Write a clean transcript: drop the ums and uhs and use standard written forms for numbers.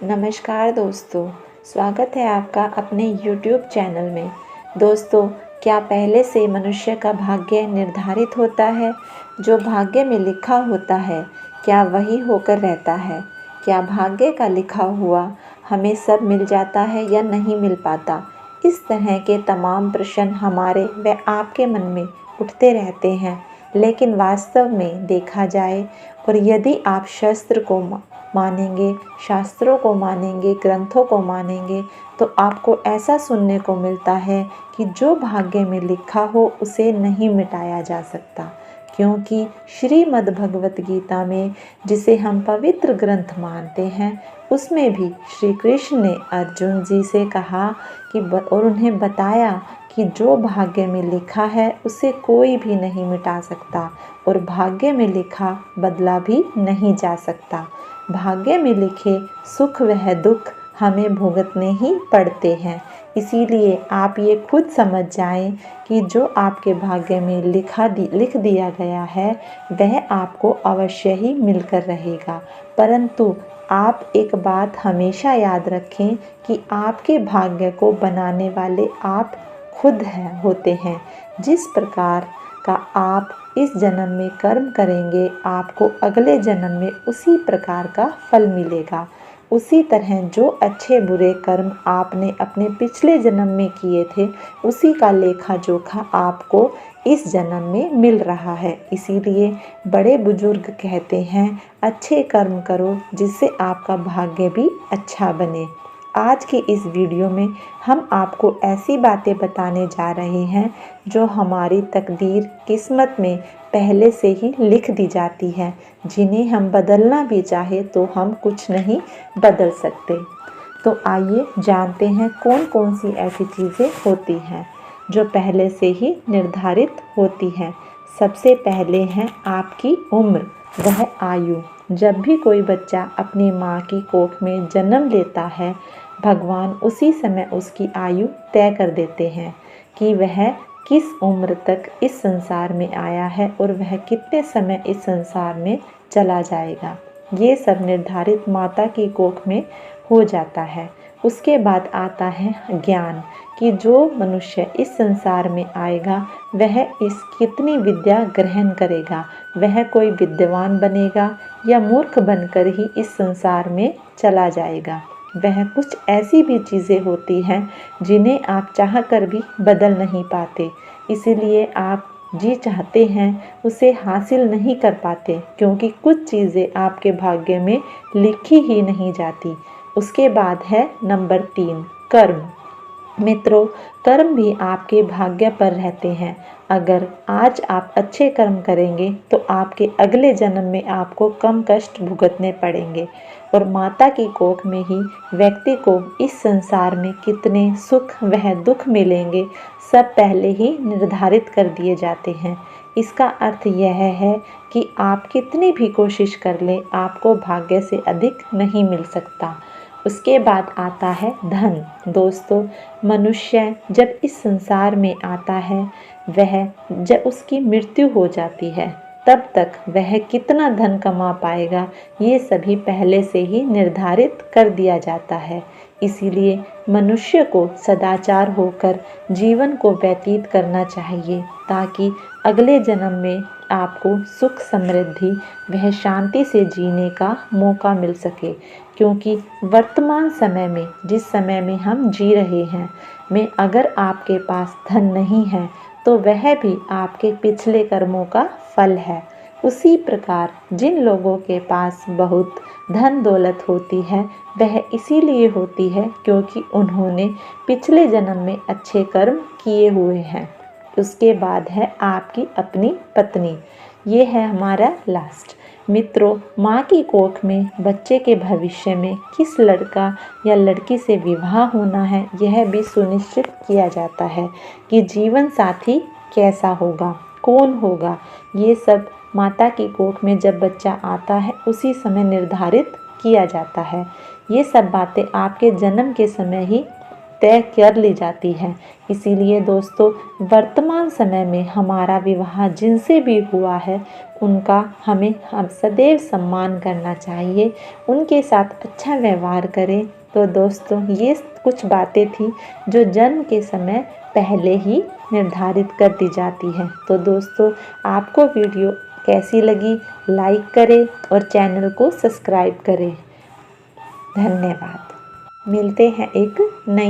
नमस्कार दोस्तों, स्वागत है आपका अपने YouTube चैनल में। दोस्तों, क्या पहले से मनुष्य का भाग्य निर्धारित होता है? जो भाग्य में लिखा होता है, क्या वही होकर रहता है? क्या भाग्य का लिखा हुआ हमें सब मिल जाता है या नहीं मिल पाता? इस तरह के तमाम प्रश्न हमारे व आपके मन में उठते रहते हैं। लेकिन वास्तव में देखा जाए और यदि आप शास्त्रों को मानेंगे, ग्रंथों को मानेंगे, तो आपको ऐसा सुनने को मिलता है कि जो भाग्य में लिखा हो उसे नहीं मिटाया जा सकता। क्योंकि श्रीमद् भगवत गीता में, जिसे हम पवित्र ग्रंथ मानते हैं, उसमें भी श्री कृष्ण ने अर्जुन जी से कहा और उन्हें बताया कि जो भाग्य में लिखा है उसे कोई भी नहीं मिटा सकता और भाग्य में लिखा बदला भी नहीं जा सकता। भाग्य में लिखे सुख व दुख हमें भुगतने ही पड़ते हैं। इसीलिए आप ये खुद समझ जाएं कि जो आपके भाग्य में लिख दिया गया है वह आपको अवश्य ही मिलकर रहेगा। परंतु आप एक बात हमेशा याद रखें कि आपके भाग्य को बनाने वाले आप खुद होते हैं। जिस प्रकार का आप इस जन्म में कर्म करेंगे, आपको अगले जन्म में उसी प्रकार का फल मिलेगा। उसी तरह जो अच्छे बुरे कर्म आपने अपने पिछले जन्म में किए थे, उसी का लेखा जोखा आपको इस जन्म में मिल रहा है। इसीलिए बड़े बुजुर्ग कहते हैं, अच्छे कर्म करो जिससे आपका भाग्य भी अच्छा बने। आज की इस वीडियो में हम आपको ऐसी बातें बताने जा रहे हैं जो हमारी तकदीर किस्मत में पहले से ही लिख दी जाती है, जिन्हें हम बदलना भी चाहे तो हम कुछ नहीं बदल सकते। तो आइए जानते हैं कौन कौन सी ऐसी चीज़ें होती हैं जो पहले से ही निर्धारित होती हैं। सबसे पहले है आपकी उम्र वह आयु। जब भी कोई बच्चा अपनी माँ की कोख में जन्म लेता है, भगवान उसी समय उसकी आयु तय कर देते हैं कि वह किस उम्र तक इस संसार में आया है और वह कितने समय इस संसार में चला जाएगा। ये सब निर्धारित माता की कोख में हो जाता है। उसके बाद आता है ज्ञान कि जो मनुष्य इस संसार में आएगा वह इस कितनी विद्या ग्रहण करेगा, वह कोई विद्वान बनेगा या मूर्ख बनकर ही इस संसार में चला जाएगा। वह कुछ ऐसी भी चीज़ें होती हैं जिन्हें आप चाह कर भी बदल नहीं पाते, इसीलिए आप जी चाहते हैं उसे हासिल नहीं कर पाते, क्योंकि कुछ चीज़ें आपके भाग्य में लिखी ही नहीं जाती। उसके बाद है नंबर 3, कर्म। मित्रों, कर्म भी आपके भाग्य पर रहते हैं। अगर आज आप अच्छे कर्म करेंगे तो आपके अगले जन्म में आपको कम कष्ट भुगतने पड़ेंगे और माता की कोख में ही व्यक्ति को इस संसार में कितने सुख व दुख मिलेंगे, सब पहले ही निर्धारित कर दिए जाते हैं। इसका अर्थ यह है कि आप कितनी भी कोशिश कर लें, आपको भाग्य से अधिक नहीं मिल सकता। उसके बाद आता है धन। दोस्तों, मनुष्य जब इस संसार में आता है, वह जब उसकी मृत्यु हो जाती है तब तक वह कितना धन कमा पाएगा, ये सभी पहले से ही निर्धारित कर दिया जाता है। इसीलिए मनुष्य को सदाचार होकर जीवन को व्यतीत करना चाहिए, ताकि अगले जन्म में आपको सुख समृद्धि वह शांति से जीने का मौका मिल सके। क्योंकि वर्तमान समय में, जिस समय में हम जी रहे हैं, में अगर आपके पास धन नहीं है तो वह भी आपके पिछले कर्मों का फल है। उसी प्रकार जिन लोगों के पास बहुत धन दौलत होती है, वह इसीलिए होती है क्योंकि उन्होंने पिछले जन्म में अच्छे कर्म किए हुए हैं। उसके बाद है आपकी अपनी पत्नी। ये है हमारा लास्ट। मित्रों, माँ की कोख में बच्चे के भविष्य में किस लड़का या लड़की से विवाह होना है, यह भी सुनिश्चित किया जाता है कि जीवन साथी कैसा होगा, कौन होगा। ये सब माता की कोख में जब बच्चा आता है उसी समय निर्धारित किया जाता है। ये सब बातें आपके जन्म के समय ही तय कर ली जाती है। इसीलिए दोस्तों, वर्तमान समय में हमारा विवाह जिनसे भी हुआ है उनका हम सदैव सम्मान करना चाहिए, उनके साथ अच्छा व्यवहार करें। तो दोस्तों, ये कुछ बातें थी जो जन्म के समय पहले ही निर्धारित कर दी जाती है। तो दोस्तों, आपको वीडियो कैसी लगी लाइक करें और चैनल को सब्सक्राइब करें। धन्यवाद। मिलते हैं एक नई